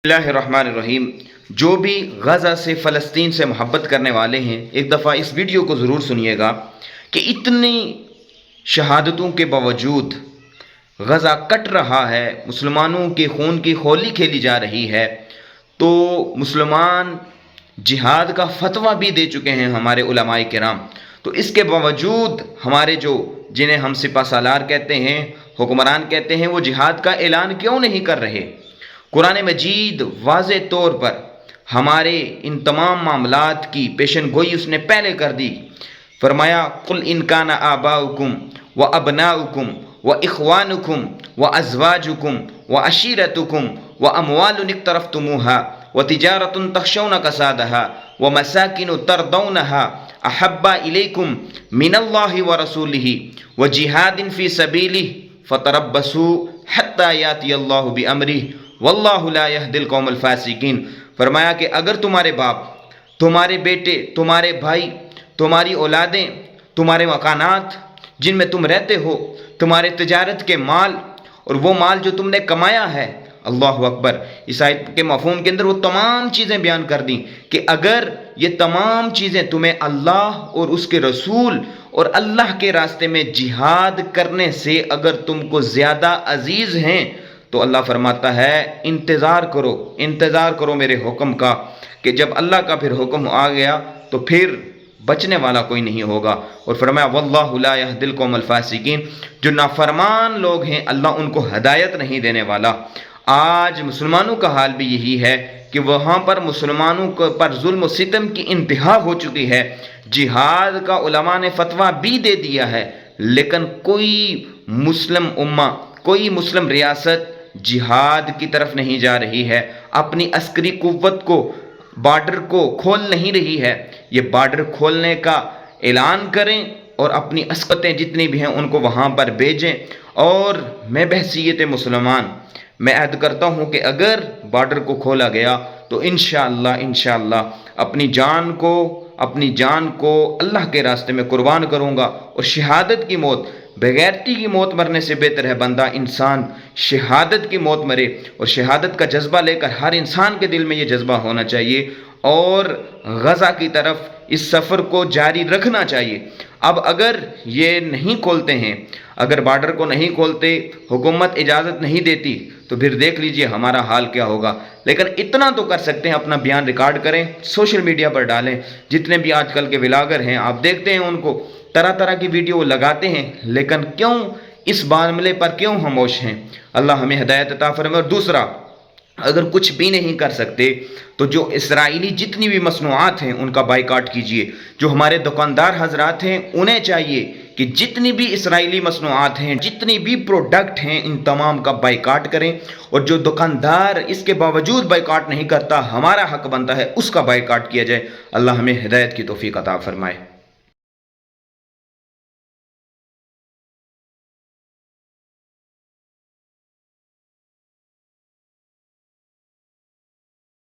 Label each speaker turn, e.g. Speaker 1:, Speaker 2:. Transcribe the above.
Speaker 1: बिस्मिल्लाहिर्रहमानिर्रहीम। जो भी गज़ा से फ़लस्तीन से मोहब्बत करने वाले हैं, एक दफ़ा इस वीडियो को ज़रूर सुनिएगा कि इतनी शहादतों के बावजूद गज़ा कट रहा है, मुसलमानों के खून की होली खेली जा रही है, तो मुसलमान जिहाद का फतवा भी दे चुके हैं हमारे उलमाए किराम। तो इसके बावजूद हमारे जिन्हें हम सिपा सालार कहते हैं, हुक्मरान कहते हैं, वो जिहाद का ऐलान क्यों नहीं कर रहे? कुरान मजीद वाज़े तौर पर हमारे इन तमाम मामलात की पेशन गोई उसने पहले कर दी। फरमाया कुल इन काना आबाउकुम व अबनाउकुम व इख्वानुकुम व अज़वाजुकुम व अशीरतुकुम व अमवालुन इक्तरफ्तुमूहा व तिजारतुन तख्शौन कसादहा व मसाकिन तरदौनहा अहब्बा इलैकुम मिनल्लाहि व रसूलिही व जिहादिन फ़ी सबीलिही फ़तरब्बसू हत्ता यातियल्लाहु बिअम्रिही वल्लाहु ला यहदिल कौमल फासिकीन। फरमाया कि अगर तुम्हारे बाप, तुम्हारे बेटे, तुम्हारे भाई, तुम्हारी औलादें, तुम्हारे मकानात जिनमें तुम रहते हो, तुम्हारे तिजारत के माल और वो माल जो तुमने कमाया है, अल्लाहु अकबर, इस आयत के मफ़हूम के अंदर वो तमाम चीज़ें बयान कर दी कि अगर ये तमाम चीज़ें तुम्हें अल्लाह और उसके रसूल और अल्लाह के रास्ते में जिहाद करने से अगर तुमको ज़्यादा अजीज़ हैं, तो अल्लाह फरमाता है इंतज़ार करो मेरे हुक्म का, कि जब अल्लाह का फिर हुक्म आ गया तो फिर बचने वाला कोई नहीं होगा। और फरमाया वल्लाहु ला यहदिल कौमल फासिकीन, जो नाफरमान लोग हैं अल्लाह उनको हदायत नहीं देने वाला। आज मुसलमानों का हाल भी यही है कि वहाँ पर मुसलमानों पर जुल्म और सितम की इंतहा हो चुकी है। जिहाद का उलमा ने फतवा भी दे दिया है, लेकिन कोई मुस्लिम उम्मा, कोई मुस्लिम रियासत जिहाद की तरफ नहीं जा रही है, अपनी अस्करी कुव्वत को, बॉर्डर को खोल नहीं रही है। ये बॉर्डर खोलने का ऐलान करें और अपनी अस्कतें जितनी भी हैं उनको वहाँ पर भेजें। और मैं बहसीयत मुसलमान मैं अहद करता हूँ कि अगर बॉर्डर को खोला गया तो इंशाअल्लाह अपनी जान को अल्लाह के रास्ते में कुर्बान करूँगा। और शहादत की मौत, बेगैरती की मौत मरने से बेहतर है बंदा इंसान शहादत की मौत मरे। और शहादत का जज्बा लेकर हर इंसान के दिल में ये जज्बा होना चाहिए और गज़ा की तरफ इस सफ़र को जारी रखना चाहिए। अब अगर ये नहीं खोलते हैं, अगर बॉर्डर को नहीं खोलते, हुकूमत इजाज़त नहीं देती, तो फिर देख लीजिए हमारा हाल क्या होगा। लेकिन इतना तो कर सकते हैं, अपना बयान रिकॉर्ड करें, सोशल मीडिया पर डालें। जितने भी आजकल के व्लॉगर हैं आप देखते हैं, उनको तरह तरह की वीडियो लगाते हैं, लेकिन क्यों इस मामले पर क्यों खामोश हैं? अल्लाह हमें हिदायत अता फरमाए। और दूसरा, अगर कुछ भी नहीं कर सकते तो जो इसराइली जितनी भी मसनूआत हैं उनका बाइकाट कीजिए। जो हमारे दुकानदार हजरात हैं उन्हें चाहिए कि जितनी भी इसराइली मसनूआत हैं, जितनी भी प्रोडक्ट हैं, इन तमाम का बाइकाट करें। और जो दुकानदार इसके बावजूद बाइकाट नहीं करता, हमारा हक बनता है उसका बाइकाट किया जाए। अल्लाह हमें हिदायत की तौफीक अता फरमाए।